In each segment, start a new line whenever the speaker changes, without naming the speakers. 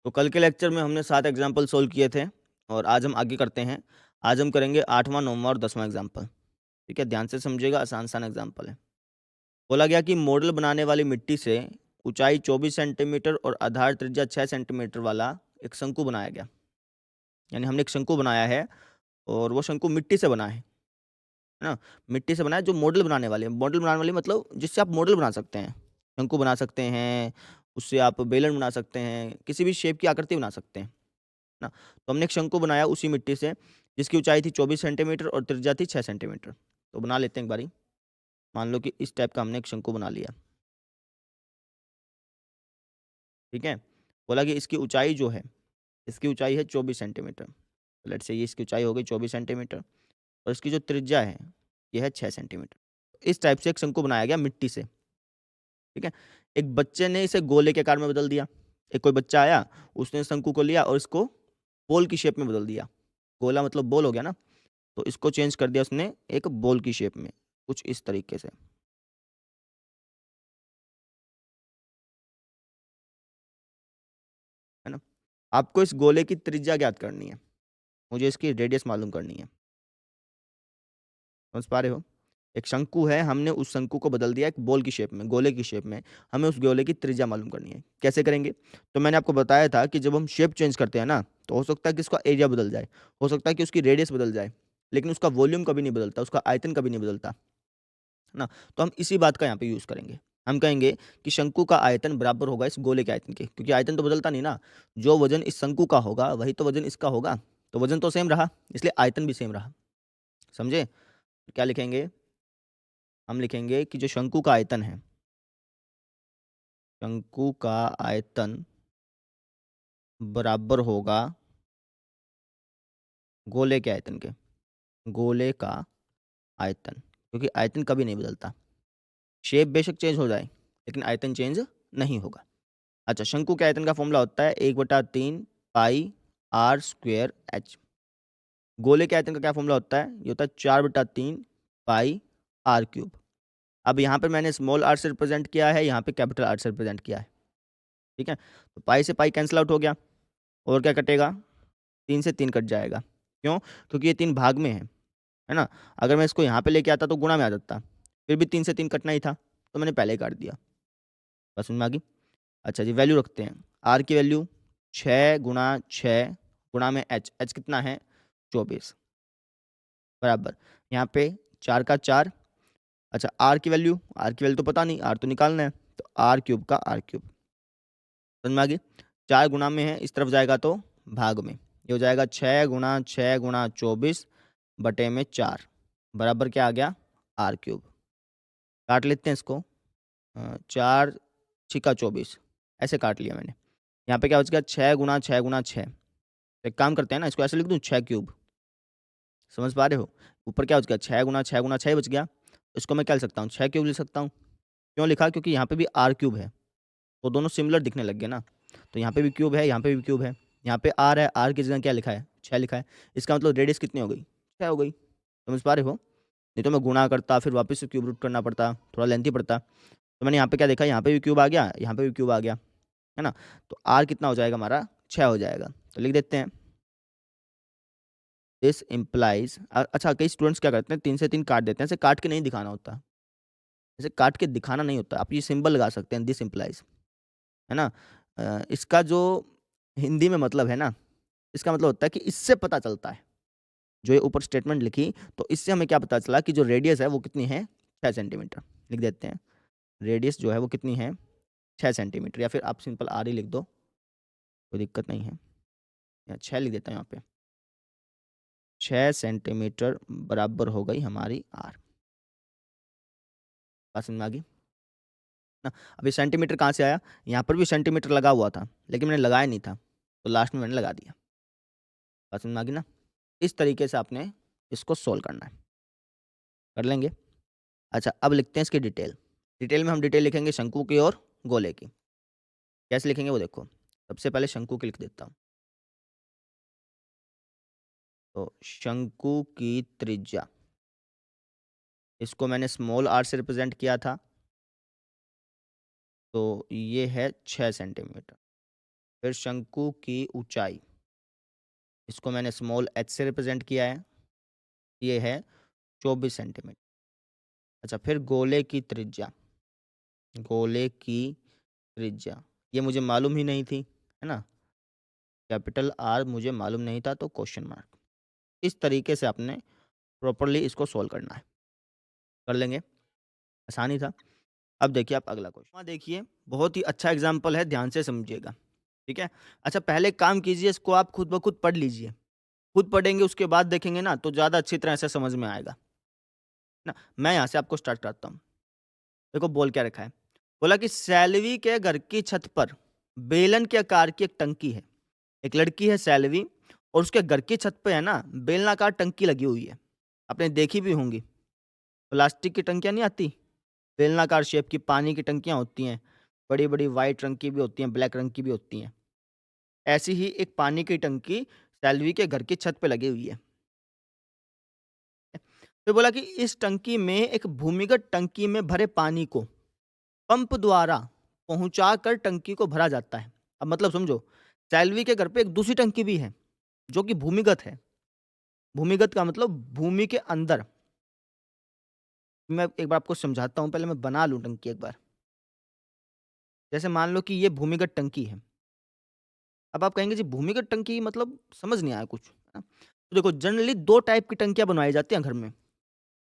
तो कल के लेक्चर में हमने 7 एग्जाम्पल सोल्व किए थे और आज हम आगे करते हैं। आज हम करेंगे 8वां, 9वां और 10वां एग्जाम्पल। ठीक है, ध्यान से समझिएगा, आसान-आसान एग्जाम्पल है। बोला गया कि मॉडल बनाने वाली मिट्टी से ऊंचाई 24 सेंटीमीटर और आधार त्रिज्या 6 सेंटीमीटर वाला एक शंकु बनाया गया। यानी हमने एक शंकु बनाया है और वो शंकु मिट्टी से बना है ना? मिट्टी से बना है जो मॉडल बनाने वाले हैं। मॉडल बनाने वाले मतलब जिससे आप मॉडल बना सकते हैं। शंकु बना सकते हैं, उससे आप बेलन बना सकते हैं, किसी भी शेप की आकृति बना सकते हैं। ना? तो हमने एक शंकु बनाया उसी मिट्टी से, जिसकी ऊँचाई थी 24 सेंटीमीटर और त्रिज्या थी 6 सेंटीमीटर। तो बना लेते हैं एक बारी। मान लो कि इस टाइप का हमने एक शंकु बना लिया, ठीक है? बोला कि इसकी ऊँचाई जो है, इसकी ऊँचाई है 24 सेंटीमीटर। लेट्स से ये इसकी ऊँचाई हो गई 24 सेंटीमीटर और इसकी जो त्रिज्या है, ये है 6 सेंटीमीटर। इस टाइप से एक शंकु बनाया गया मिट्टी से, ठीक है? एक बच्चे ने इसे गोले के आकार में बदल दिया। एक कोई बच्चा आया, उसने शंकु को लिया और इसको बॉल की शेप में बदल दिया। गोला मतलब बॉल हो गया ना? तो इसको चेंज कर दिया उसने एक बॉल की शेप में, कुछ इस तरीके से, है ना? आपको इस गोले की त्रिज्या ज्ञात करनी है, मुझे इसकी रेडियस मालूम करनी है। समझ पा रहे हो? एक शंकु है, हमने उस शंकु को बदल दिया एक बॉल की शेप में, गोले की शेप में। हमें उस गोले की त्रिज्या मालूम करनी है। कैसे करेंगे? तो मैंने आपको बताया था कि जब हम शेप चेंज करते हैं ना, तो हो सकता है कि उसका एरिया बदल जाए, हो सकता है कि उसकी रेडियस बदल जाए, लेकिन उसका वॉल्यूम कभी नहीं बदलता, उसका आयतन कभी नहीं बदलता, है ना? तो हम इसी बात का यहाँ पे यूज़ करेंगे। हम कहेंगे कि शंकु का आयतन बराबर होगा इस गोले के आयतन के, क्योंकि आयतन तो बदलता नहीं ना। जो वज़न इस शंकु का होगा, वही तो वज़न इसका होगा। तो वज़न तो सेम रहा, इसलिए आयतन भी सेम रहा। समझे? तो क्या लिखेंगे? हम लिखेंगे कि जो शंकु का आयतन है, शंकु का आयतन बराबर होगा गोले के आयतन के। गोले का आयतन, क्योंकि आयतन कभी नहीं बदलता। शेप बेशक चेंज हो जाए, लेकिन आयतन चेंज नहीं होगा। अच्छा, शंकु के आयतन का फॉर्मूला होता है 1/3 पाई आर स्क्वायर एच। गोले के आयतन का क्या फॉर्मूला होता है? ये होता है 4/3 पाई आर क्यूब। अब यहाँ पर मैंने स्मॉल आर से रिप्रेजेंट किया है, यहाँ पे कैपिटल आर से रिप्रेजेंट किया है, ठीक है? तो पाई से पाई कैंसिल आउट हो गया और क्या कटेगा? 3 से 3 कट जाएगा। क्यों? क्योंकि ये 3 भाग में है ना? अगर मैं इसको यहाँ पे लेके आता तो गुणा में आ जाता, फिर भी 3 से 3 कटना ही था, तो मैंने पहले ही काट दिया। बात समझ में आ गई? अच्छा जी, वैल्यू रखते हैं। आर की वैल्यू 6 गुणा 6 गुणा में एच, एच कितना है? 24 बराबर, यहाँ पे 4 का 4। अच्छा, आर की वैल्यू तो पता नहीं, आर तो निकालना है, तो आर क्यूब का आर क्यूब। समझ में आ गई? 4 गुणा में है, इस तरफ जाएगा तो भाग में। ये हो जाएगा 6 गुणा 24 बटे में 4 बराबर क्या आ गया? R cube. काट लेते हैं इसको। 4 छिका 24 ऐसे काट लिया मैंने। यहाँ पे क्या बच गया? 6 गुणा 6। तो एक काम करते हैं ना, इसको ऐसे लिख दूँ 6 क्यूब। समझ पा रहे हो? ऊपर क्या बच गया? 6 गुणा 6 बच गया। इसको मैं क्या लिख सकता हूँ? 6 क्यूब लिख सकता हूँ। क्यों लिखा? क्योंकि यहाँ पे भी आर क्यूब है, तो दोनों सिमिलर दिखने लग गए ना। तो यहाँ पे भी क्यूब है, यहाँ पे भी क्यूब है। यहाँ पे आर है, आर की जगह क्या लिखा है? 6 लिखा है। इसका मतलब रेडियस कितनी हो गई? 6 हो गई। समझ पा रहे हो? नहीं तो मैं गुणा करता, फिर वापस से क्यूब रूट करना पड़ता, थोड़ा लेंथी पड़ता। तो मैंने यहाँ पे क्या देखा? यहाँ पे भी क्यूब आ गया, यहाँ पे भी क्यूब आ गया, है ना? तो आर कितना हो जाएगा हमारा? 6 हो जाएगा। तो लिख देते हैं, दिस इम्प्लाइज। अच्छा, कई स्टूडेंट्स क्या करते हैं, 3 से 3 काट देते हैं। ऐसे काट के नहीं दिखाना होता, ऐसे काट के दिखाना नहीं होता। आप ये सिंबल लगा सकते हैं, दिस इम्प्लाइज, है ना? इसका जो हिंदी में मतलब है ना, इसका मतलब होता है कि इससे पता चलता है, जो ये ऊपर स्टेटमेंट लिखी, तो इससे हमें क्या पता चला कि जो रेडियस है वो कितनी है? 6 सेंटीमीटर। लिख देते हैं, रेडियस जो है वो कितनी है? 6 सेंटीमीटर, या फिर आप सिंपल आर ही लिख दो, कोई दिक्कत नहीं है। या 6 लिख देता हूँ यहाँ पे। 6 सेंटीमीटर बराबर हो गई हमारी आर। बात समझ में आ गई ना? अब ये सेंटीमीटर कहाँ से आया? यहाँ पर भी सेंटीमीटर लगा हुआ था, लेकिन मैंने लगाया नहीं था, तो लास्ट में मैंने लगा दिया। बात समझ में आ गई ना? इस तरीके से आपने इसको सोल्व करना है। कर लेंगे? अच्छा, अब लिखते हैं इसकी डिटेल। डिटेल में हम डिटेल लिखेंगे शंकु की और गोले की। कैसे लिखेंगे वो देखो। सबसे पहले शंकु की लिख देता हूँ। तो शंकु की त्रिज्या, इसको मैंने स्मॉल आर से रिप्रेजेंट किया था, तो ये है 6 सेंटीमीटर। फिर शंकु की ऊंचाई, इसको मैंने स्मॉल h से रिप्रेजेंट किया है, ये है 24 सेंटीमीटर। अच्छा, फिर गोले की त्रिज्या, गोले की त्रिज्या ये मुझे मालूम ही नहीं थी, है ना, कैपिटल आर मुझे मालूम नहीं था, तो क्वेश्चन मार्क। इस तरीके से आपने प्रॉपरली इसको सॉल्व करना है, कर लेंगे, आसानी था। अब देखिए आप अगला क्वेश्चन, देखिए बहुत ही अच्छा एग्जाम्पल है, ध्यान से समझिएगा, ठीक है। अच्छा, पहले एक काम कीजिए, इसको आप खुद ब खुद पढ़ लीजिए, खुद पढ़ेंगे उसके बाद देखेंगे ना तो ज़्यादा अच्छी तरह से समझ में आएगा ना। मैं यहाँ से आपको स्टार्ट करता हूँ। देखो बोल क्या रखा है, बोला कि सैलवी के घर की छत पर बेलन के आकार की एक टंकी है। एक लड़की है सैलवी, और उसके घर की छत पे है ना बेलनाकार टंकी लगी हुई है, आपने देखी भी होंगी, प्लास्टिक की टंकियाँ नहीं आती, बेलनाकार शेप की पानी की टंकियाँ होती हैं, बड़ी बड़ी वाइट रंग की भी होती हैं, ब्लैक रंग की भी होती हैं। ऐसी ही एक पानी की टंकी सैलवी के घर की छत पे लगी हुई है। फिर बोला कि इस टंकी में एक भूमिगत टंकी में भरे पानी को पंप द्वारा पहुंचाकर टंकी को भरा जाता है। अब मतलब समझो, सैलवी के घर पे एक दूसरी टंकी भी है जो कि भूमिगत है। भूमिगत का मतलब भूमि के अंदर। मैं एक बार आपको समझाता हूँ, पहले मैं बना लूँ टंकी एक बार। जैसे मान लो कि ये भूमिगत टंकी है। अब आप कहेंगे जी भूमिगत टंकी मतलब समझ नहीं आया कुछ, है ना? तो देखो जनरली 2 टाइप की टंकियाँ बनवाई जाती हैं घर में।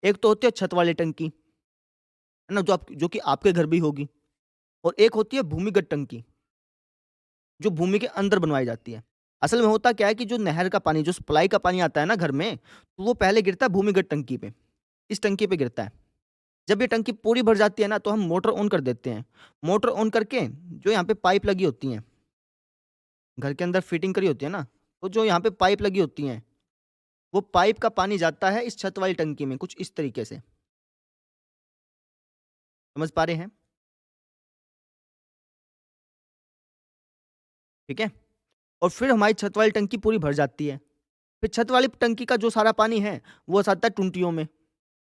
एक तो होती है छत वाली टंकी, है ना? जो कि आपके घर भी होगी, और एक होती है भूमिगत टंकी, जो भूमि के अंदर बनवाई जाती है। असल में होता क्या है कि जो नहर का पानी, जो सप्लाई का पानी आता है ना घर में, तो वो पहले गिरता है भूमिगत टंकी पे, इस टंकी पे गिरता है। जब ये टंकी पूरी भर जाती है ना, तो हम मोटर ऑन कर देते हैं। मोटर ऑन करके जो यहाँ पे पाइप लगी होती हैं, घर के अंदर फिटिंग करी होती है ना, तो जो यहाँ पे पाइप लगी होती हैं, वो पाइप का पानी जाता है इस छत वाली टंकी में, कुछ इस तरीके से। समझ पा रहे हैं? ठीक है? और फिर हमारी छत वाली टंकी पूरी भर जाती है। फिर छत वाली टंकी का जो सारा पानी है, वो आता है टुंटियों में।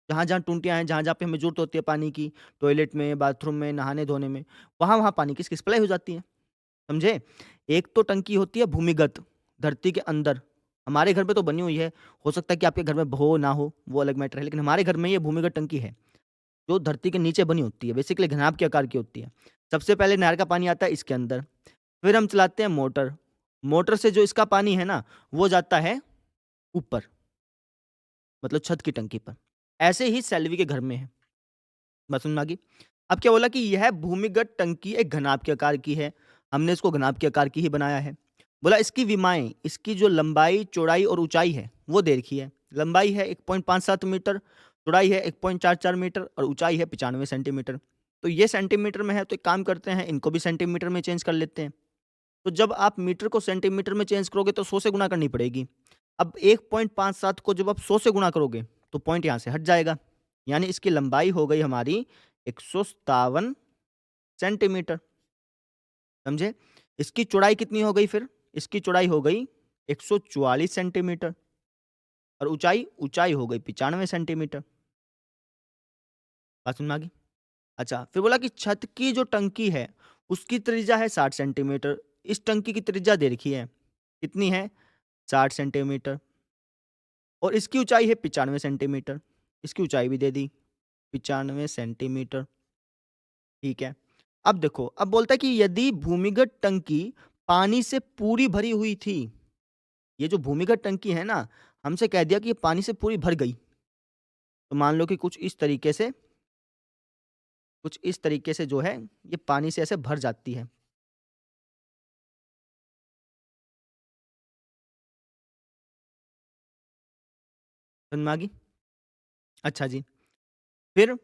जहाँ-जहाँ टुंटियाँ हैं, जहाँ-जहाँ पे हमें ज़रूरत होती है पानी की, टॉयलेट में, बाथरूम में, नहाने-धोने में, वहाँ-वहाँ पानी की सप्लाई हो जाती है। समझे? एक तो टंकी होती है भूमिगत, धरती के अंदर। हमारे घर पे तो बनी हुई है, हो सकता है कि आपके घर में हो ना हो, वो अलग मैटर है, लेकिन हमारे घर में ये भूमिगत टंकी है, जो धरती के नीचे बनी होती है, बेसिकली घनाभ के आकार की होती है। सबसे पहले नहर का पानी आता है इसके अंदर, फिर हम चलाते हैं मोटर, मोटर से जो इसका पानी है ना, वो जाता है ऊपर, मतलब छत की टंकी पर। ऐसे ही सैलवी के घर में है। बात समझ में आ गई? अब क्या बोला कि यह भूमिगत टंकी एक घनाभ के आकार की है। हमने इसको घनाभ के आकार की ही बनाया है। बोला इसकी विमाएँ, इसकी जो लंबाई, चौड़ाई और ऊँचाई है, वो दे रखी है। लंबाई है 1.57 मीटर, चौड़ाई है 1.44 मीटर और ऊँचाई है 95 सेंटीमीटर। तो ये सेंटीमीटर में है, तो एक काम करते हैं, इनको भी सेंटीमीटर में चेंज कर लेते हैं। तो जब आप मीटर को सेंटीमीटर में चेंज करोगे तो 100 से गुणा करनी पड़ेगी। अब 1.57 को जब आप 100 से गुणा करोगे, तो पॉइंट यहाँ से हट जाएगा। यानी इसकी लंबाई हो गई हमारी 157 सेंटीमीटर, समझे? इसकी चौड़ाई कितनी हो गई फिर? इसकी चौड़ाई हो गई 144 सेंटीमीटर और ऊँचाई हो गई 95 सेंटीमीटर। बात समझ में आ गई? अच्छा, फिर बोला कि छत की जो टंकी है, उसकी त्रिज्या है 60 सेंटीमीटर। इस टंकी की त्रिज्या दे रखी है, कितनी है? 60 सेंटीमीटर और इसकी ऊँचाई है 95 सेंटीमीटर। इसकी ऊँचाई भी दे दी, 95 सेंटीमीटर, ठीक है। अब देखो, अब बोलता है कि यदि भूमिगत टंकी पानी से पूरी भरी हुई थी, ये जो भूमिगत टंकी है ना, हमसे कह दिया कि ये पानी से पूरी भर गई, तो मान लो कि कुछ इस तरीके से जो है, ये पानी से ऐसे भर जाती है। समझ में आ गई? अच्छा जी, फिर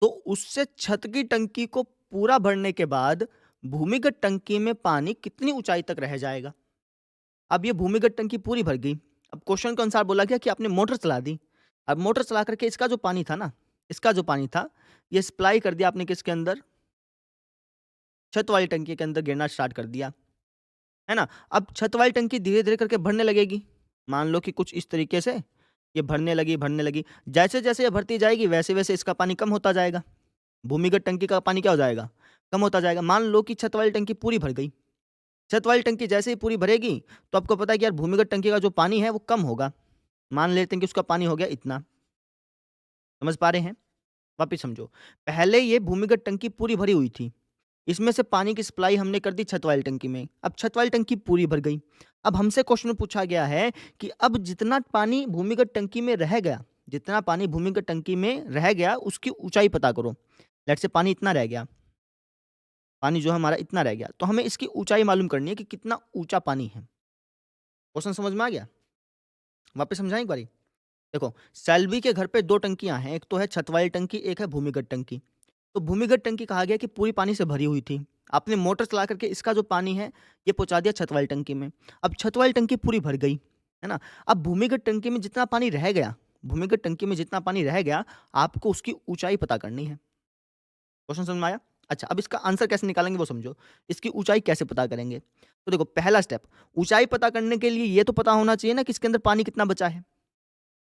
तो उससे छत की टंकी को पूरा भरने के बाद भूमिगत टंकी में पानी कितनी ऊंचाई तक रह जाएगा? अब ये भूमिगत टंकी पूरी भर गई। अब क्वेश्चन के अनुसार बोला गया कि आपने मोटर चला दी। अब मोटर चला करके इसका जो पानी था ना, इसका जो पानी था, ये सप्लाई कर दिया आपने किसके अंदर? छत वाली टंकी के अंदर गिरना स्टार्ट कर दिया, है ना? अब छत वाली टंकी धीरे-धीरे करके भरने लगेगी। मान लो कि कुछ इस तरीके से ये भरने लगी, भरने लगी। जैसे-जैसे ये भरती जाएगी, वैसे-वैसे इसका पानी कम होता जाएगा। भूमिगत टंकी का पानी क्या हो जाएगा? कम होता जाएगा। मान लो कि छत वाली टंकी पूरी भर गई। छत वाली टंकी जैसे ही पूरी भरेगी तो आपको पता है कि यार भूमिगत टंकी का जो पानी है वो कम होगा। मान लेते हैं कि उसका पानी हो गया इतना। समझ पा रहे हैं? वापिस समझो। पहले ये भूमिगत टंकी पूरी भरी हुई थी। इसमें से पानी की सप्लाई हमने कर दी छत वाली टंकी में। अब छत वाली टंकी पूरी भर गई। अब हमसे क्वेश्चन में पूछा गया है कि अब जितना पानी भूमिगत टंकी में रह गया, जितना पानी भूमिगत टंकी में रह गया उसकी ऊंचाई पता करो। लेट्स से पानी इतना रह गया। पानी जो है हमारा इतना रह गया, तो हमें इसकी ऊंचाई मालूम करनी है कि कितना ऊंचा पानी है। क्वेश्चन समझ में आ गया? वापस समझाएं एक बारी। देखो, सेल्वी के घर पे 2 टंकियां हैं, एक तो है छत वाली टंकी, एक है भूमिगत टंकी। तो भूमिगत टंकी कहा गया कि पूरी पानी से भरी हुई थी। आपने मोटर चला करके इसका जो पानी है ये पहुंचा दिया छत वाली टंकी में। अब छत वाली टंकी पूरी भर गई, है ना? अब भूमिगत टंकी में जितना पानी रह गया, भूमिगत टंकी में जितना पानी रह गया, आपको उसकी ऊंचाई पता करनी है। क्वेश्चन समझ में आया? अच्छा, अब इसका आंसर कैसे निकालेंगे वो समझो। इसकी ऊंचाई कैसे पता करेंगे? तो देखो, पहला स्टेप, ऊंचाई पता करने के लिए ये तो पता होना चाहिए ना कि इसके अंदर पानी कितना बचा है।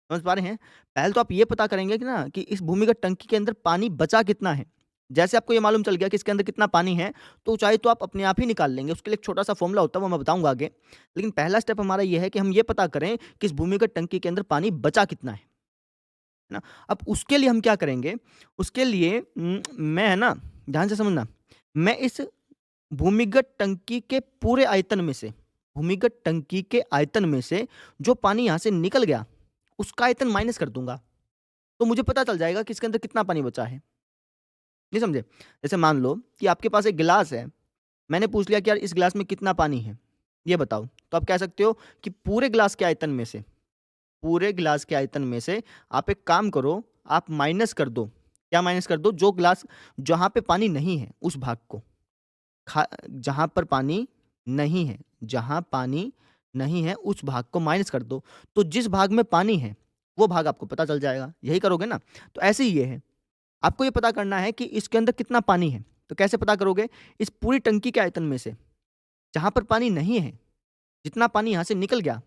समझ पा रहे हैं? पहले तो आप ये पता करेंगे कि ना कि इस भूमिगत टंकी के अंदर पानी बचा कितना है। जैसे आपको ये मालूम चल गया कि इसके अंदर कितना पानी है, तो ऊंचाई तो आप अपने आप ही निकाल लेंगे। उसके लिए एक छोटा सा फॉर्मूला होता है, वो मैं बताऊंगा आगे। लेकिन पहला स्टेप हमारा ये है कि हम ये पता करें कि इस भूमिगत टंकी के अंदर पानी बचा कितना है ना? अब उसके लिए हम क्या करेंगे? उसके लिए मैं, है ना, ध्यान से समझना, मैं इस भूमिगत टंकी के पूरे आयतन में से, भूमिगत टंकी के आयतन में से जो पानी यहां से निकल गया उसका आयतन माइनस कर दूंगा, तो मुझे पता चल जाएगा कि इसके अंदर कितना पानी बचा है। नहीं समझे? जैसे मान लो कि आपके पास एक गिलास है, मैंने पूछ लिया कि यार इस गिलास में कितना पानी है, ये बताओ। तो आप कह सकते हो कि पूरे गिलास के आयतन में से, पूरे गिलास के आयतन में से आप एक काम करो, आप माइनस कर दो। क्या माइनस कर दो? जो गिलास जहां पे पानी नहीं है उस भाग को, जहां पर पानी नहीं है, जहां पानी नहीं है उस भाग को माइनस कर दो। तो जिस भाग में पानी है वो भाग आपको पता चल जाएगा। यही करोगे ना? तो ऐसे ही ये है, आपको ये पता करना है कि इसके अंदर कितना पानी है। तो कैसे पता करोगे? इस पूरी टंकी के आयतन में से जहां पर पानी नहीं है, जितना पानी यहां से निकल गया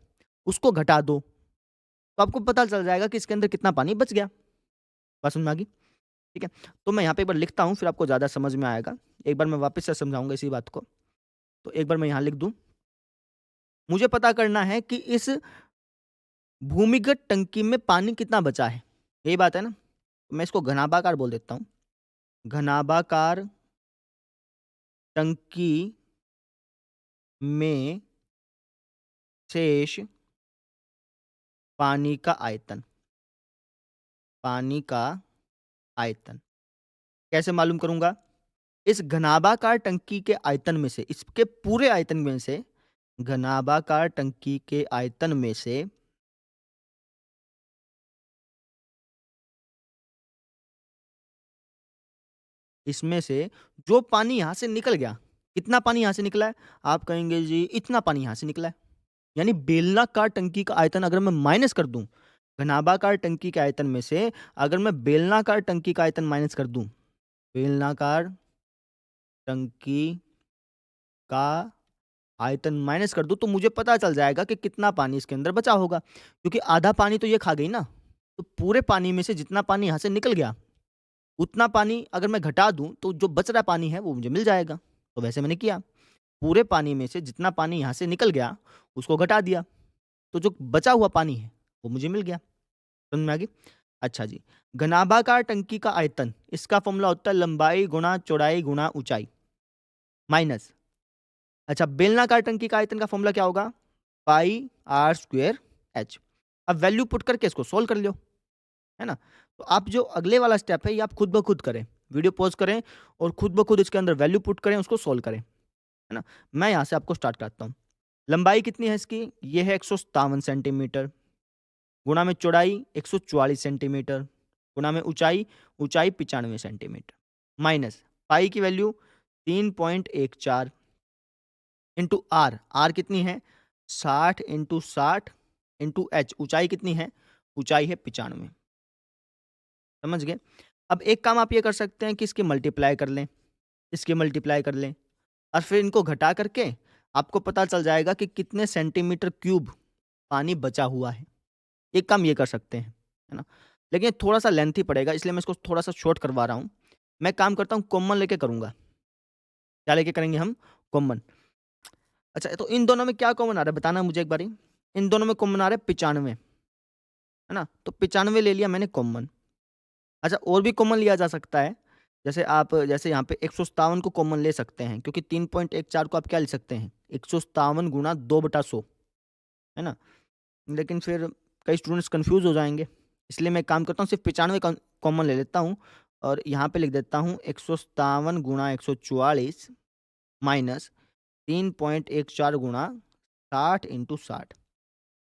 उसको घटा दो, तो आपको पता चल जाएगा कि इसके अंदर कितना पानी बच गया। बात समझ में आ गई? ठीक है, तो मैं यहाँ पे एक बार लिखता हूँ, फिर आपको ज़्यादा समझ में आएगा। एक बार मैं वापस से समझाऊंगा इसी बात को। तो एक बार मैं यहाँ लिख दूँ, मुझे पता करना है कि इस भूमिगत टंकी में पानी कितना बचा है। यही बात है ना? मैं इसको घनाभाकार बोल देता हूँ। घनाभाकार टंकी में शेष पानी का आयतन, पानी का आयतन कैसे मालूम करूंगा? इस घनाभाकार टंकी के आयतन में से, इसके पूरे आयतन में से, घनाभाकार टंकी के आयतन में से इसमें से जो पानी यहां से निकल गया, कितना पानी यहां से निकला है? आप कहेंगे जी इतना पानी यहां से निकला है। यानी बेलनाकार टंकी का आयतन अगर मैं माइनस कर दूं, घनाभाकार टंकी के आयतन में से अगर मैं बेलनाकार टंकी का आयतन माइनस कर दूं, बेलनाकार टंकी का आयतन माइनस कर दूं, तो मुझे पता चल जाएगा कि कितना पानी इसके अंदर बचा होगा। क्योंकि आधा पानी तो ये खा गई ना, तो पूरे पानी में से जितना पानी यहां से निकल गया उतना पानी अगर मैं घटा दूं तो जो बच रहा पानी है वो मुझे मिल जाएगा। तो वैसे मैंने किया, पूरे पानी में से जितना पानी यहां से निकल गया उसको घटा दिया, तो जो बचा हुआ पानी है वो मुझे मिल गया। समझ में आ गई? अच्छा जी, घनाभाकार टंकी का आयतन, इसका फॉर्मूला होता है लंबाई गुणा चौड़ाई गुणा ऊंचाई माइनस, अच्छा, बेलनाकार टंकी का आयतन का फॉर्मूला क्या होगा? पाई आर स्क्वेयर एच। अब वैल्यू पुट करके इसको सोल्व कर लो, है ना? तो आप जो अगले वाला स्टेप है ये आप खुद ब खुद करें, वीडियो पॉज करें और खुद ब खुद इसके अंदर वैल्यू पुट करें, उसको सोल्व करें, है ना? मैं यहाँ से आपको स्टार्ट करता हूँ। लंबाई कितनी है इसकी? ये है 157 सेंटीमीटर, गुणा में चौड़ाई 144 सेंटीमीटर, गुणा में ऊंचाई, ऊंचाई 95 सेंटीमीटर, माइनस पाई की वैल्यू 3.14 इंटू आर, आर कितनी है? 60 इंटू 60 इंटू एच, ऊंचाई कितनी है? ऊंचाई है 95। समझ गए? अब एक काम आप ये कर सकते हैं कि इसके मल्टीप्लाई कर लें, इसके मल्टीप्लाई कर लें और फिर इनको घटा करके आपको पता चल जाएगा कि कितने सेंटीमीटर क्यूब पानी बचा हुआ है। एक काम ये कर सकते हैं, है ना? लेकिन ये थोड़ा सा लेंथी पड़ेगा, इसलिए मैं इसको थोड़ा सा शॉर्ट करवा रहा हूँ। मैं काम करता हूँ कॉमन लेके करूँगा। क्या लेके करेंगे हम? कॉमन। अच्छा, तो इन दोनों में क्या कॉमन आ रहा है बताना मुझे एक बारी? इन दोनों में कॉमन आ रहा है 95, है ना? तो 95 ले लिया मैंने कॉमन। अच्छा, और भी कॉमन लिया जा सकता है। जैसे यहाँ पे 157 को कॉमन ले सकते हैं, क्योंकि 3.14 को आप क्या लिख सकते हैं? 157 गुणा 2/100, है ना? लेकिन फिर कई स्टूडेंट्स कन्फ्यूज़ हो जाएँगे। इसलिए मैं एक काम करता हूँ, सिर्फ़ 95 कॉमन ले लेता हूँ और यहाँ पे लिख देता हूँ 157 गुणा 144 माइनस 3.14 गुणा 60 इंटू 60।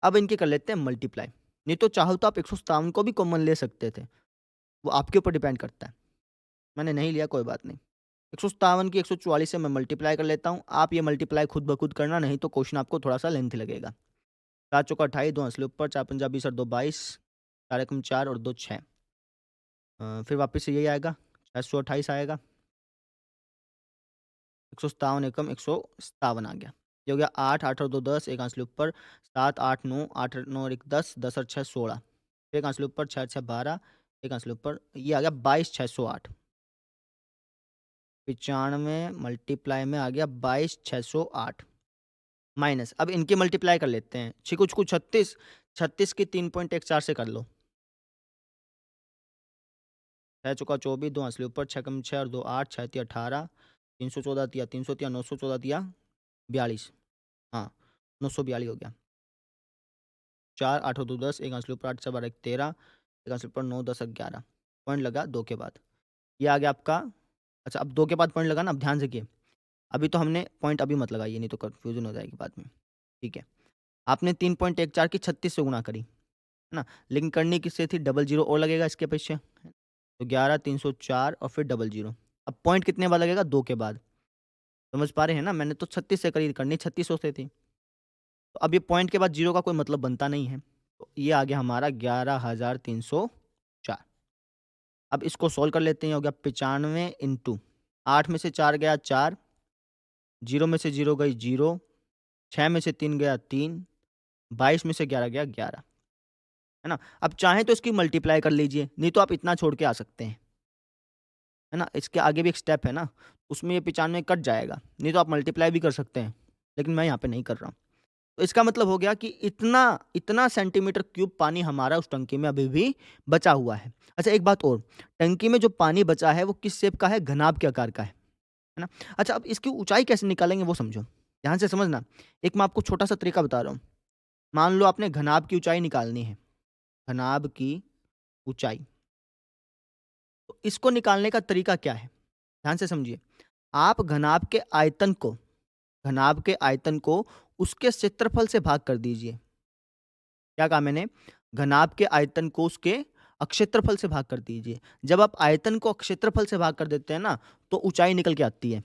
अब इनके कर लेते हैं मल्टीप्लाई। नहीं तो चाहो तो आप 157 को भी कॉमन ले सकते थे। वो आपके ऊपर डिपेंड करता है। मैंने नहीं लिया, कोई बात नहीं। 157 की 144 से मैं मल्टीप्लाई कर लेता हूँ। आप ये मल्टीप्लाई खुद ब खुद करना, नहीं तो क्वेश्चन आपको थोड़ा-सा लेंथी लगेगा। 7 चौका 28, 2 हंसले ऊपर, 4 पंजा 20 और 2 22, 4 एकम 4 और 2 6। फिर वापस से यही आएगा, 628 आएगा। 157 एकम 157 आ गया। ये हो गया 8, 8 और 2 10, 1 हंसले ऊपर, 7, 8, 9, 8 9 और 1 10, 10 और 6 16। 1 हंसले ऊपर, 6 6 12, 1 हंसले ऊपर, ये आ गया 22,608। 95 मल्टीप्लाई में आ गया 22,608 माइनस, अब इनकी मल्टीप्लाई कर लेते हैं। छिकू छिकू 36, 36 की 3.14 से कर लो। 6 चौका 24, 2 हंसले ऊपर, 6 कम 6 और 2 8, 6 तिया 18, 314 तिया 300 तिया 914 तिया 42। हाँ, 942 हो गया। 4 8 और 2 10, 1 हंसले ऊपर, 8 6 12 1 13, 1 हंसले ऊपर 9 10 11। पॉइंट लगा 2 के बाद। ये आ गया आपका। अच्छा, अब 2 के बाद पॉइंट लगा ना, अब ध्यान से किए। अभी तो हमने पॉइंट अभी मत लगाइए, नहीं तो कन्फ्यूजन हो जाएगी बाद में। ठीक है। आपने 3.14 की 36 से गुणा करी, है ना? लेकिन करनी किससे थी? डबल जीरो और लगेगा इसके पीछे। तो 11 304 और फिर डबल जीरो। अब पॉइंट कितने बाद लगेगा? 2 के बाद। समझ पा रहे हैं ना? मैंने तो 36 से करी, करनी 3600 से थी। तो अब ये पॉइंट के बाद जीरो का कोई मतलब बनता नहीं है। तो ये आ गया हमारा 11,304। अब इसको सोल्व कर लेते हैं। हो गया 95 इंटू 8 में से 4 गया 4, 0 में से 0 गई 0, 6 में से 3 गया 3, 22 में से 11 गया 11, है ना? अब चाहें तो इसकी मल्टीप्लाई कर लीजिए, नहीं तो आप इतना छोड़ के आ सकते हैं, है ना? इसके आगे भी एक स्टेप है ना, उसमें ये 95 कट जाएगा, नहीं तो आप मल्टीप्लाई भी कर सकते हैं, लेकिन मैं यहाँ पे नहीं कर रहा हूँ। तो इसका मतलब हो गया कि इतना इतना सेंटीमीटर क्यूब पानी हमारा उस टंकी में अभी भी बचा हुआ है। अच्छा, एक बात और, टंकी में जो पानी बचा है वो किस शेप का है? घनाभ के आकार का है ना? अच्छा, अब इसकी ऊंचाई कैसे निकालेंगे वो समझो, ध्यान से समझना। एक मैं आपको छोटा सा तरीका बता रहा हूँ। मान लो आपने घनाभ की ऊंचाई निकालनी है, घनाभ की ऊंचाई। तो इसको निकालने का तरीका क्या है? ध्यान से समझिए। आप घनाभ के आयतन को उसके क्षेत्रफल से भाग कर दीजिए। क्या कहा मैंने? घनाभ के आयतन को उसके क्षेत्रफल से भाग कर दीजिए। जब आप आयतन को क्षेत्रफल से भाग कर देते हैं ना, तो ऊंचाई निकल के आती है।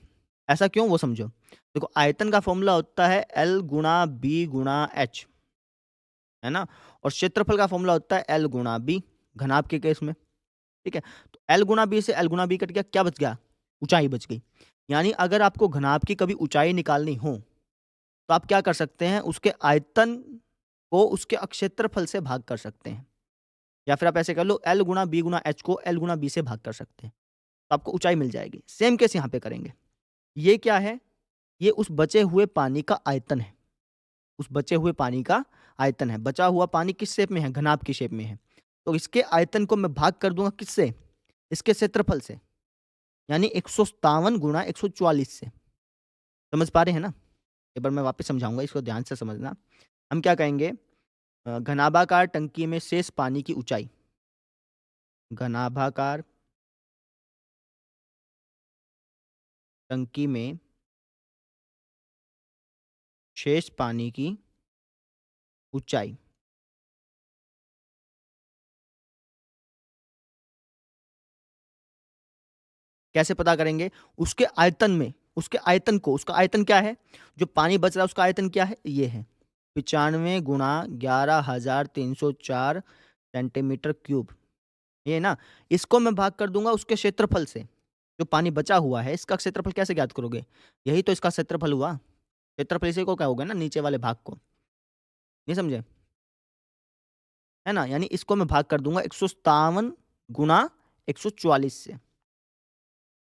ऐसा क्यों? वो समझो। देखो, आयतन का फॉर्मूला होता है L गुणा B गुणा H, है ना? और क्षेत्रफल का फॉर्मूला होता है L गुणा B, घनाभ के केस में। ठीक है? तो L गुणा B से L गुणा B कट गया, क्या बच गया? ऊंचाई बच गई। यानी अगर आपको घनाभ की कभी ऊंचाई निकालनी हो, तो आप क्या कर सकते हैं? उसके आयतन को उसके क्षेत्रफल से भाग कर सकते हैं। या फिर आप ऐसे कर लो, L गुणा B गुणा H को L गुणा B से भाग कर सकते हैं, तो आपको ऊंचाई मिल जाएगी। सेम केस यहाँ पे करेंगे। ये क्या है? ये उस बचे हुए पानी का आयतन है। उस बचे हुए पानी का आयतन है। बचा हुआ पानी किस शेप में है? घनाभ की शेप में है। तो इसके आयतन को मैं भाग कर दूंगा किससे? इसके क्षेत्रफल से, यानी 157 गुणा 144 से। समझ पा रहे हैं ना? एक बार मैं वापस समझाऊंगा, इसको ध्यान से समझना। हम क्या कहेंगे? घनाभाकार टंकी में शेष पानी की ऊंचाई, घनाभाकार टंकी में शेष पानी की ऊंचाई कैसे पता करेंगे? उसके आयतन में, उसके आयतन को, उसका आयतन क्या है? जो पानी बच रहा है उसका आयतन क्या है? ये है 95 गुणा 11,304 सेंटीमीटर क्यूब। ये ना, इसको मैं भाग कर दूंगा उसके क्षेत्रफल से। जो पानी बचा हुआ है इसका क्षेत्रफल कैसे ज्ञात करोगे? यही तो इसका क्षेत्रफल हुआ। क्षेत्रफल इसी को क्या होगा ना, नीचे वाले भाग को। नहीं समझे? है ना? यानी इसको मैं भाग कर दूंगा 157 गुणा 144 से।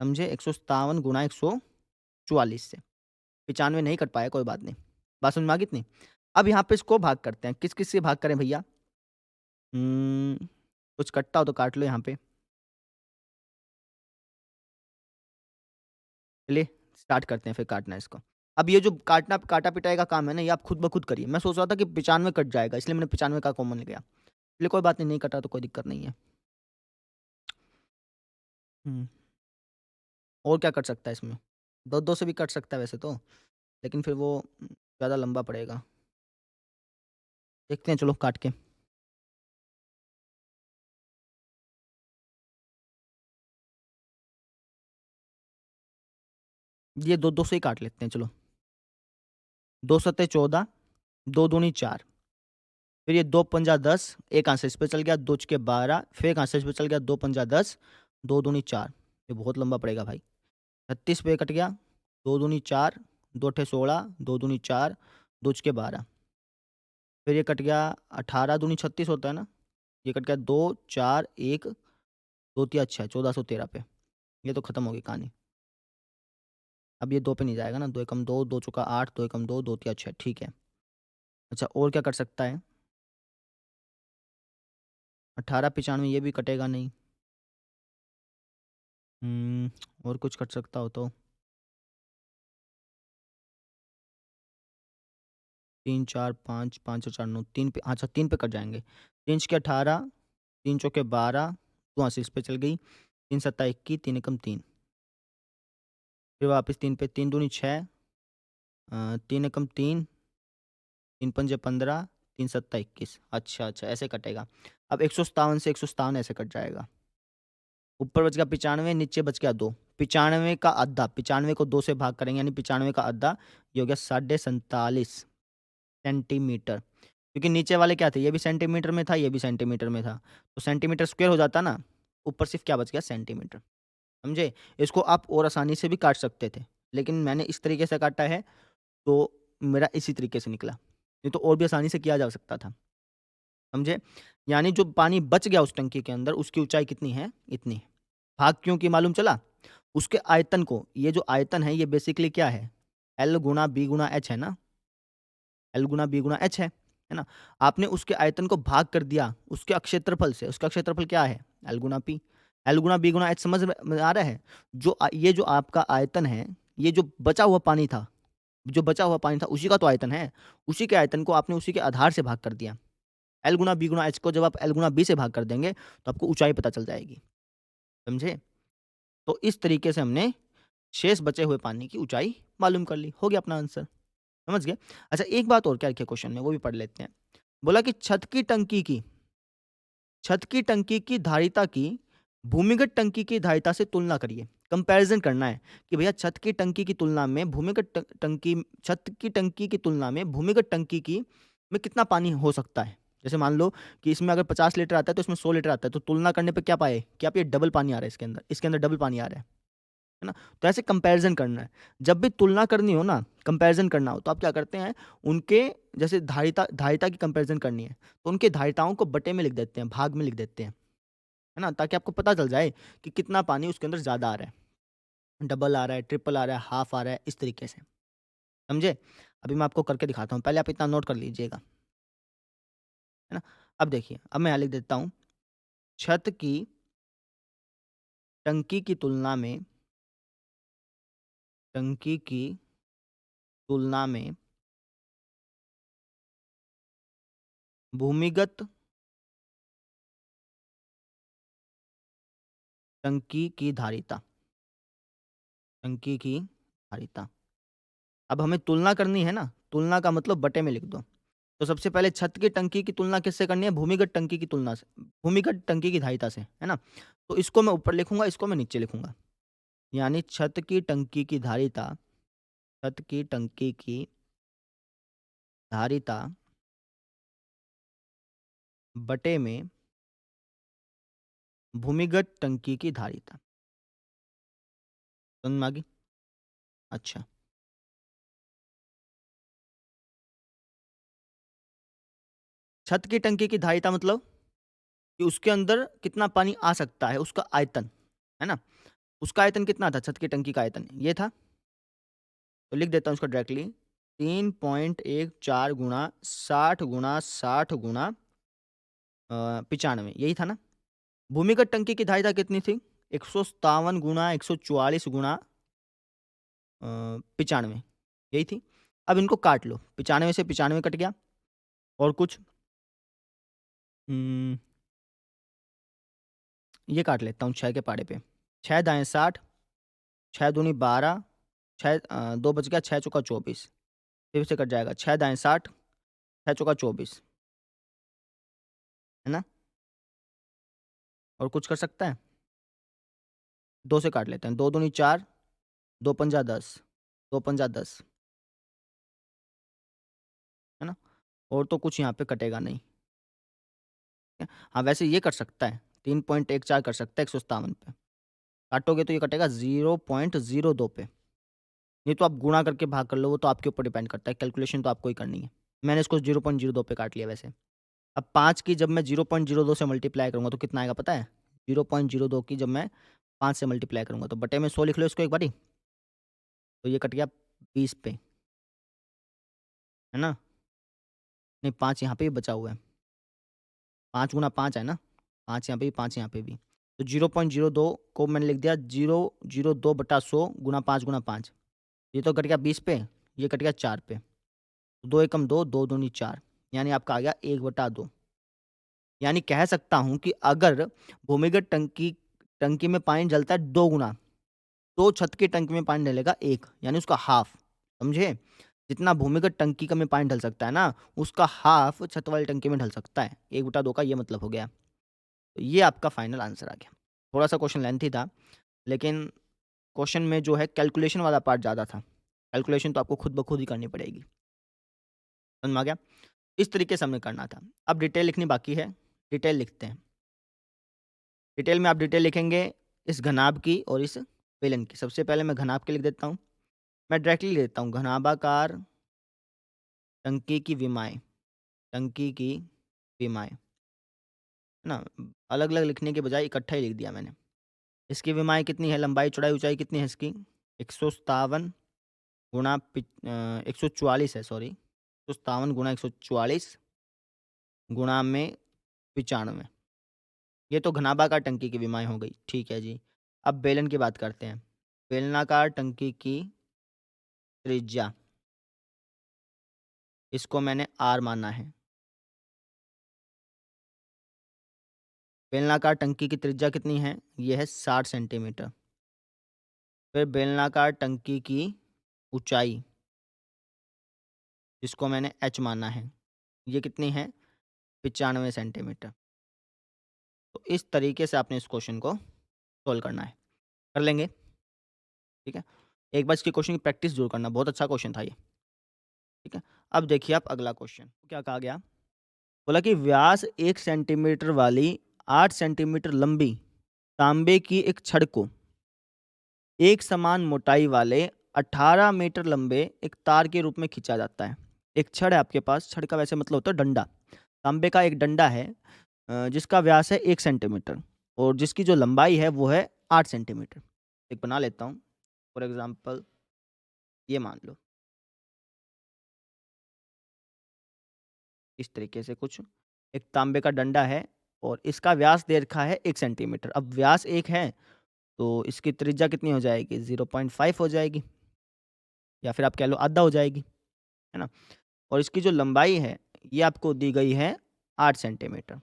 समझे? 157 गुणा 144 से। 95 नहीं कर पाया, कोई बात नहीं। बात समझ में आ गई इतनी? अब यहाँ पे इसको भाग करते हैं, किस-किस से भाग करें भैया? कुछ कटता हो तो काट लो यहाँ पे। चलिए स्टार्ट करते हैं फिर काटना इसको। अब ये जो काटना काटा-पिटाई का काम है ना, ये आप खुद ब खुद करिए। मैं सोच रहा था कि 95 कट जाएगा, इसलिए मैंने 95 का कॉमन लिया। चलिए कोई बात नहीं, नहीं कटा तो कोई दिक्कत नहीं है। हुँ, और क्या कट सकता है इसमें? 2-2 से भी कट सकता है वैसे तो, लेकिन फिर वो ज़्यादा लंबा पड़ेगा। देखते हैं चलो काट के। ये 2-2 से ही काट लेते हैं चलो। 2 सत्ते 14, 2 दूनी 4, फिर ये 2 पंजा 10, 1 हाथ से इस पे चल गया, 2 छक्के 12, फिर 1 हाथ से इस पे चल गया, 2 पंजा 10, 2 दूनी 4। ये बहुत लंबा पड़ेगा भाई। 36 पे कट गया, 2 दूनी 4, 2 अट्ठे 16, 2 दूनी 4, 2 छक्के 12, फिर ये कट गया 18 दूनी 36 होता है ना? ये कट गया 2, 4, 1, 2 तिया 6, 1413 पे। ये तो खत्म हो गई कहानी। अब ये 2 पे नहीं जाएगा ना, 2 एकम 2, 2 चौका 8, 2 एकम 2, 2 तिया 6 ठीक है। अच्छा और क्या कट सकता है? 18 95 ये भी कटेगा नहीं। और कुछ कट सकता हो तो 3 4 5 5 और 4 9 3 पे अच्छा 3 पे कट जाएँगे। 3 छक्के 18, 3 चौके 12, 2 हाथ से इस पे चल गई, 3 सत्ता 21, 3 एकम 3, फिर वापस 3 पे 3 दूनी 6, 3 एकम 3, 3 पंजे 15, 3 सत्ता 21 अच्छा, अच्छा ऐसे कटेगा। अब 157 से 157 ऐसे कट जाएगा। ऊपर बच गया 95 नीचे बच गया 2, 95 का आधा 95 को 2 से भाग करेंगे यानी 95 का आधा ये हो गया 47.5 सेंटीमीटर। क्योंकि नीचे वाले क्या थे? ये भी सेंटीमीटर में था, ये भी सेंटीमीटर में था। तो सेंटीमीटर स्क्वायर हो जाता ना, ऊपर सिर्फ़ क्या बच गया सेंटीमीटर, समझे? इसको आप और आसानी से भी काट सकते थे, लेकिन मैंने इस तरीके से काटा है, तो मेरा इसी तरीके से निकला। नहीं तो और भी आसानी से किया जा सकता था, समझे? यानी जो पानी बच गया उस टंकी के अंदर, उसकी ऊँचाई कितनी है? इतनी है। भाग क्यों की मालूम चला? उसके आयतन को ये जो आयतन है, ये बेसिकली क्या है? L गुणा B गुणा H है ना? L गुणा B गुणा H है ना? आपने उसके आयतन को भाग कर दिया उसके क्षेत्रफल से, उसका क्षेत्रफल क्या है? L गुणा P, L गुणा B गुणा H समझ में आ रहा है? ये जो आपका आयतन है, ये जो बचा हुआ पानी था, उसी का तो आयतन है। उसी के आयतन को आपने उसी के आधार से भाग कर दिया। L गुणा B गुणा H को जब आप L गुणा B से भाग कर देंगे, तो आपको ऊँचाई पता चल जाएगी, समझे? तो इस तरीके से हमने शेष बचे हुए पानी की ऊँचाई मालूम कर ली। हो गया अपना आंसर, समझ गए? अच्छा एक बात और क्या लिखा है क्वेश्चन में, वो भी पढ़ लेते हैं। बोला कि छत की टंकी की धारिता की भूमिगत टंकी की धारिता से तुलना करिए। कंपैरिजन करना है कि भैया छत की टंकी की तुलना में छत की टंकी की तुलना में भूमिगत टंकी की में कितना पानी हो सकता है। जैसे मान लो कि इसमें अगर 50 लीटर आता है तो इसमें 100 लीटर आता है, तो तुलना करने पे क्या पाए कि आप ये डबल पानी आ रहा है इसके अंदर डबल पानी आ रहा है ना? तो ऐसे कंपैरिजन करना है। जब भी तुलना करनी हो ना, कंपैरिजन करना हो, तो आप क्या करते हैं, उनके जैसे धारिता की कंपैरिजन करनी है, तो उनके धारिताओं को बटे में लिख देते हैं, भाग में लिख देते हैं, है ना? ताकि आपको पता चल जाए कि कितना पानी उसके अंदर ज़्यादा आ रहा है, डबल आ रहा है, ट्रिपल आ रहा है, हाफ आ रहा है, इस तरीके से, समझे? अभी मैं आपको करके दिखाता हूँ, पहले आप इतना नोट कर लीजिएगा, है ना? अब देखिए, अब मैं यहाँ लिख देता हूँ, छत की टंकी की तुलना में टंकी की तुलना में भूमिगत टंकी की धारिता टंकी की धारिता। अब हमें तुलना करनी है ना, तुलना का मतलब बटे में लिख दो। तो सबसे पहले छत की टंकी की तुलना किससे करनी है? भूमिगत टंकी की तुलना से, भूमिगत टंकी की धारिता से, है ना? तो इसको मैं ऊपर लिखूँगा, इसको मैं नीचे लिखूँगा। यानी छत की टंकी की धारिता बटे में भूमिगत टंकी की धारिता। समझ में आ गई? अच्छा। छत की टंकी की धारिता मतलब कि उसके अंदर कितना पानी आ सकता है, उसका आयतन, है ना? उसका आयतन कितना था छत की टंकी का आयतन? ये था। तो लिख देता हूँ इसको डायरेक्टली 3.14 गुणा 60 गुणा 60 गुणा 95, यही था ना? भूमिगत टंकी की धारिता कितनी थी? 157 गुणा 144 गुणा 95, यही थी। अब इनको काट लो, 95 से 95 कट गया, और कुछ ये काट लेता हूँ 6 के पाड़े पे। 6 दाएँ 60, 6 दूनी 12, 6 2 बच गया, 6 चौका 24, फिर से कट जाएगा। 6 दाएँ 60, 6 चौका 24, है ना? और कुछ कर सकता है? 2 से काट लेते हैं। 2 दूनी 4, 2 पंजा 10, 2 पंजा 10, है ना? और तो कुछ यहाँ पे कटेगा नहीं। हाँ, वैसे ये कर सकता है, 3.14 कर सकता है 157 पे। काटोगे तो ये कटेगा 0.02 पे। ये तो आप गुणा करके भाग कर लो, वो तो आपके ऊपर डिपेंड करता है, कैलकुलेशन तो आपको ही करनी है। मैंने इसको 0.02 पे काट लिया वैसे। अब 5 की जब मैं 0.02 से मल्टीप्लाई करूँगा तो कितना आएगा पता है? 0.02 की जब मैं 5 से मल्टीप्लाई करूँगा तो बटे में 100 लिख लो इसको एक बारी, तो ये कट गया 20 पे, है ना? नहीं, 5 यहाँ पे भी बचा हुआ है। 5 गुना 5 है ना? 5 यहाँ पे भी, 5 यहाँ पे भी। तो 0.02 को मैंने लिख दिया 0.02 बटा 100 गुना 5 गुना 5। ये तो कट गया 20 पे, ये कट गया 4 पे। 2 एकम 2, 2 दूनी 4, यानी आपका आ गया 1/2। यानी कह सकता हूँ कि अगर भूमिगत टंकी में पानी डलता है 2 गुना, तो छत की टंकी में पानी डलेगा 1, यानी उसका हाफ, समझे? जितना भूमिगत टंकी का में पानी डल सकता है ना, उसका हाफ छत वाली टंकी में ढल सकता है। 1/2 का ये मतलब हो गया। तो ये आपका फाइनल आंसर आ गया। थोड़ा-सा क्वेश्चन लेंथी था, लेकिन क्वेश्चन में जो है कैलकुलेशन वाला पार्ट ज़्यादा था। कैलकुलेशन तो आपको खुद ब खुद ही करनी पड़ेगी। समझ में आ गया? इस तरीके से हमें करना था। अब डिटेल लिखनी बाकी है, डिटेल लिखते हैं। डिटेल में आप डिटेल लिखेंगे इस घनाभ की और इस बेलन की। सबसे पहले मैं घनाभ की लिख देता हूँ। मैं डायरेक्टली लिख देता हूँ, घनाभाकार टंकी की विमाएँ, टंकी की विमाएँ, है ना? अलग-अलग लिखने के बजाय इकट्ठा ही लिख दिया मैंने। इसकी विमाएँ कितनी है, लंबाई, चौड़ाई, ऊँचाई कितनी है इसकी? 157 गुणा 144 है, सॉरी, 157 गुणा 144 गुणा में 95। ये तो घनाभाकार टंकी की विमाएँ हो गई, ठीक है जी। अब बेलन की बात करते हैं। बेलनाकार टंकी की त्रिज्या, इसको मैंने R माना है। बेलनाकार टंकी की त्रिज्या कितनी है? ये है 60 सेंटीमीटर। फिर बेलनाकार टंकी की ऊँचाई, जिसको मैंने H माना है, ये कितनी है? 95 सेंटीमीटर। तो इस तरीके से आपने इस क्वेश्चन को सॉल्व करना है। कर लेंगे, ठीक है? एक बार इसके क्वेश्चन की प्रैक्टिस ज़रूर करना, बहुत अच्छा क्वेश्चन था ये, ठीक है? अब देखिए आप अगला क्वेश्चन, क्या कहा गया? बोला कि व्यास 1 सेंटीमीटर वाली 8 सेंटीमीटर लंबी तांबे की एक छड़ को एक समान मोटाई वाले 18 मीटर लंबे एक तार के रूप में खींचा जाता है। एक छड़ है आपके पास, छड़ का वैसे मतलब होता है डंडा। तांबे का एक डंडा है जिसका व्यास है 1 सेंटीमीटर और जिसकी जो लंबाई है वो है 8 सेंटीमीटर। एक बना लेता हूँ, फॉर एग्जांपल ये मान लो, इस तरीके से कुछ एक तांबे का डंडा है और इसका व्यास दे रखा है 1 सेंटीमीटर। अब व्यास 1 है तो इसकी त्रिज्या कितनी हो जाएगी? 0.5 हो जाएगी, या फिर आप कह लो आधा हो जाएगी, है ना? और इसकी जो लंबाई है ये आपको दी गई है 8 सेंटीमीटर।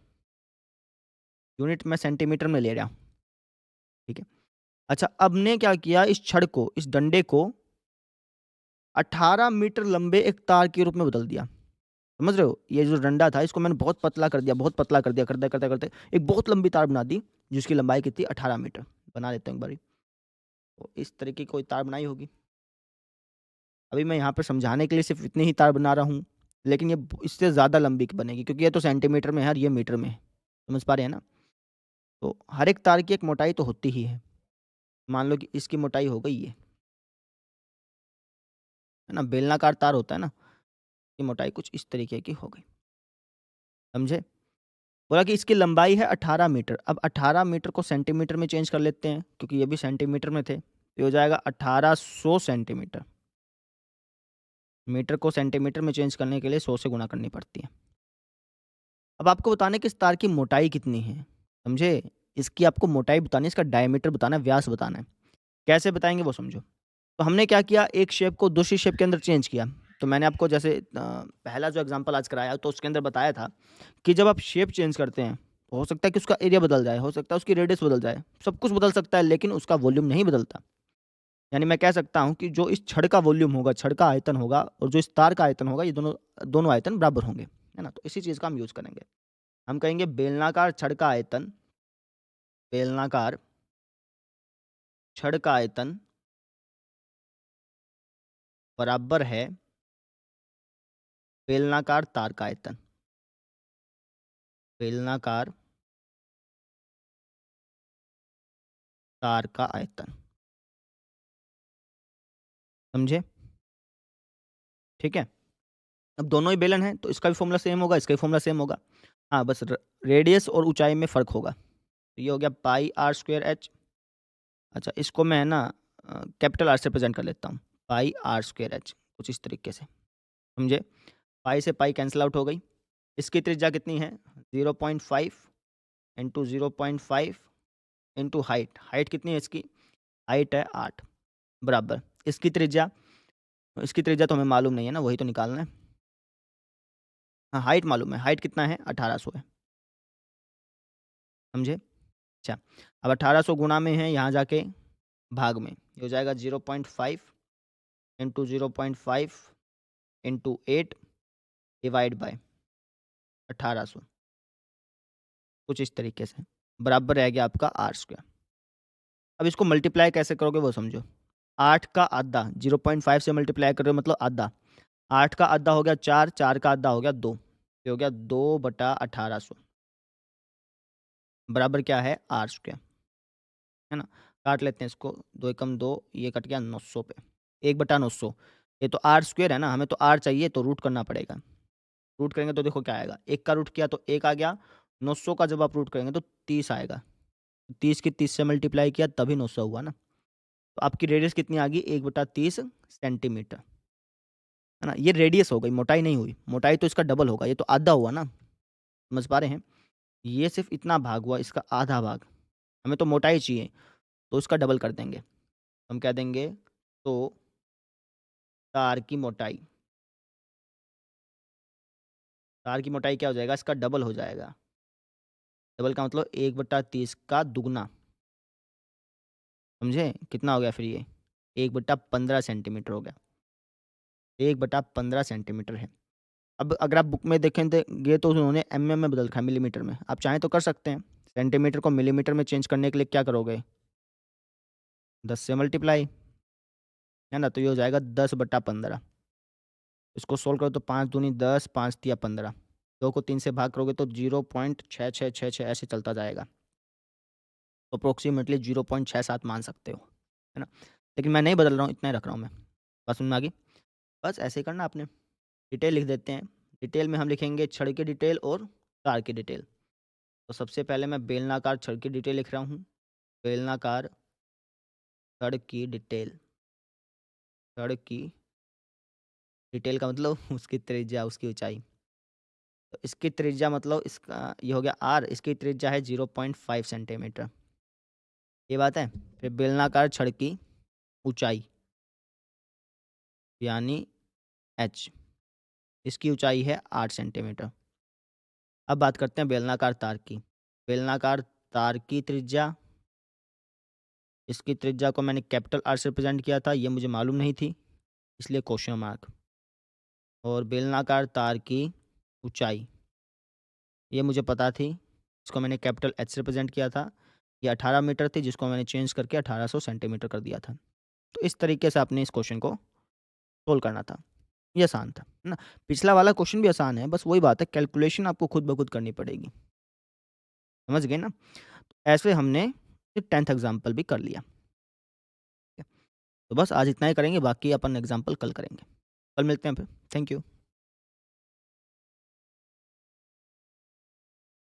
यूनिट मैं सेंटीमीटर में ले रहा हूँ, ठीक है? अच्छा, अब ने क्या किया, इस छड़ को, इस डंडे को 18 मीटर लंबे एक तार के रूप में बदल दिया। समझ रहे हो? ये जो डंडा था इसको मैंने बहुत पतला कर दिया, बहुत पतला कर दिया, करते-करते एक बहुत लंबी तार बना दी जिसकी लंबाई कितनी? 18 मीटर। बना देता हूँ एक बारी। तो इस तरीके की कोई तार बनाई होगी। अभी मैं यहाँ पे समझाने के लिए सिर्फ़ इतनी ही तार बना रहा हूँ, लेकिन ये इससे ज़्यादा लंबी बनेगी क्योंकि ये तो सेंटीमीटर में है और ये मीटर में है। समझ पा रहे हैं ना? तो हर एक तार की एक मोटाई तो होती ही है। मान लो कि इसकी मोटाई हो गई ये, है ना? बेलनाकार तार होता है ना, की मोटाई कुछ इस तरीके की हो गई। समझे? बोला कि इसकी लंबाई है 18 मीटर। अब 18 मीटर को सेंटीमीटर में चेंज कर लेते हैं क्योंकि ये भी सेंटीमीटर में थे। तो ये हो जाएगा 1800 सेंटीमीटर। मीटर को सेंटीमीटर में चेंज करने के लिए 100 से गुणा करनी पड़ती है। अब आपको बताना है कि इस तार की मोटाई कितनी है, समझे? इसकी आपको मोटाई बतानी है, इसका डायमीटर बताना है, व्यास बताना है। कैसे बताएँगे वो समझो। तो हमने क्या किया, एक शेप को दूसरी शेप के अंदर चेंज किया। तो मैंने आपको जैसे पहला जो एग्ज़ाम्पल आज कराया तो उसके अंदर बताया था कि जब आप शेप चेंज करते हैं, तो हो सकता है कि उसका एरिया बदल जाए, हो सकता है उसकी रेडियस बदल जाए, सब कुछ बदल सकता है लेकिन उसका वॉल्यूम नहीं बदलता। यानी मैं कह सकता हूँ कि जो इस छड़ का वॉल्यूम होगा, छड़ का आयतन होगा और जो इस तार का आयतन होगा, ये दोनों दोनों आयतन बराबर होंगे, है ना? तो इसी चीज़ का हम यूज़ करेंगे। हम कहेंगे बेलनाकार छड़ का आयतन, बेलनाकार छड़ का आयतन बराबर है बेलनाकार तार का आयतन। बेलनाकार तार का आयतन, समझे? ठीक है? अब दोनों ही बेलन हैं, तो इसका भी फ़ॉर्मूला सेम होगा, इसका भी फ़ॉर्मूला सेम होगा। हाँ, बस रेडियस और ऊँचाई में फ़र्क होगा। तो ये हो गया पाई आर स्क्वायर एच। अच्छा, इसको मैं ना कैपिटल आर से रिप्रेज़ेंट कर लेता हूँ। पाई आर स्क्वायर एच, कुछ इस तरीके से, समझे? पाई से पाई कैंसल आउट हो गई। इसकी त्रिज्या कितनी है? 0.5 इंटू 0.5 इंटू हाइट। हाइट कितनी है इसकी? हाइट है 8 बराबर। इसकी त्रिज्या तो हमें मालूम नहीं है ना, वही तो निकालना है। हाँ, हाइट मालूम है। हाइट कितना है? 1800 है, समझे? अच्छा, अब 1800 गुणा में है, यहाँ जाके भाग में। ये हो जाएगा 0.5 इंटू 0.5 इंटू 8 डिवाइड बाय 1800, कुछ इस तरीके से। बराबर रह गया आपका आर स्क्वायर। अब इसको मल्टीप्लाई कैसे करोगे वो समझो। 8 का आधा 0.5 से मल्टीप्लाई कर रहे हो मतलब आधा। 8 का आधा हो गया 4, 4 का आधा हो गया 2। ये हो गया 2/1800 बराबर क्या है? आर स्क्वायर, है ना? काट लेते हैं इसको, 2 एकम 2, ये कट गया 900 पे। 1/900, ये तो आर स्क्वायर है ना, हमें तो आर चाहिए तो रूट करना पड़ेगा। रूट करेंगे तो देखो क्या आएगा, 1 का रूट किया तो 1 आ गया, 900 का जब आप रूट करेंगे तो 30 आएगा। 30 की 30 से मल्टीप्लाई किया तभी 900 हुआ ना। तो आपकी रेडियस कितनी आ गई? 1/30 सेंटीमीटर, है ना? ये रेडियस हो गई, मोटाई नहीं हुई। मोटाई तो इसका डबल होगा, ये तो आधा हुआ ना, समझ पा रहे हैं? ये सिर्फ़ इतना भाग हुआ, इसका आधा भाग। हमें तो मोटाई चाहिए, तो उसका डबल कर देंगे। हम कह देंगे तो तार की मोटाई, तार की मोटाई क्या हो जाएगा? इसका डबल हो जाएगा। डबल का मतलब 1/30 का दुगना, समझे? कितना हो गया फिर ये? 1/15 सेंटीमीटर हो गया। 1/15 सेंटीमीटर है। अब अगर आप बुक में देखेंगे तो उन्होंने एमएम में बदल रखा है, मिलीमीटर में। आप चाहें तो कर सकते हैं। सेंटीमीटर को मिलीमीटर में चेंज करने के लिए क्या करोगे? 10 से मल्टीप्लाई, है ना? तो ये हो जाएगा 10/15। इसको सोल्व करो तो 5 दूनी 10, 5 तिया 15। 2 को 3 से भाग करोगे तो 0.6666 ऐसे चलता जाएगा। तो अप्रोक्सिमेटली 0.67 मान सकते हो, है ना? लेकिन मैं नहीं बदल रहा हूँ, इतना ही रख रहा हूँ मैं। बात समझ में आ गई? बस ऐसे ही करना आपने। डिटेल लिख देते हैं। डिटेल में हम लिखेंगे छड़ की डिटेल और तार की डिटेल। तो सबसे पहले मैं बेलनाकार छड़ की डिटेल लिख रहा हूँ। बेलनाकार छड़ की डिटेल। छड़ की डिटेल का मतलब उसकी त्रिज्या, उसकी ऊँचाई। तो इसकी त्रिज्या मतलब इसका ये हो गया आर, इसकी त्रिज्या है 0.5 सेंटीमीटर। ये बात है? फिर बेलनाकार छड़ की ऊँचाई यानी एच, इसकी ऊँचाई है 8 सेंटीमीटर। अब बात करते हैं बेलनाकार तार की। बेलनाकार तार की त्रिज्या, इसकी त्रिज्या को मैंने कैपिटल आर से रिप्रेजेंट किया था, ये मुझे मालूम नहीं थी, इसलिए क्वेश्चन मार्क। और बेलनाकार तार की ऊँचाई, ये मुझे पता थी, इसको मैंने कैपिटल एच से रिप्रेजेंट किया था। ये 18 मीटर थी जिसको मैंने चेंज करके 1800 सेंटीमीटर कर दिया था। तो इस तरीके से आपने इस क्वेश्चन को सोल्व करना था। ये आसान था, है ना? पिछला वाला क्वेश्चन भी आसान है, बस वही बात है कैलकुलेशन आपको खुद ब खुद करनी पड़ेगी। समझ गए ना? ऐसे हमने 10th एग्ज़ाम्पल भी कर लिया। ठीक है? तो बस आज इतना ही करेंगे, बाकी अपन एग्ज़ाम्पल कल करेंगे। कल मिलते हैं फिर। Thank you.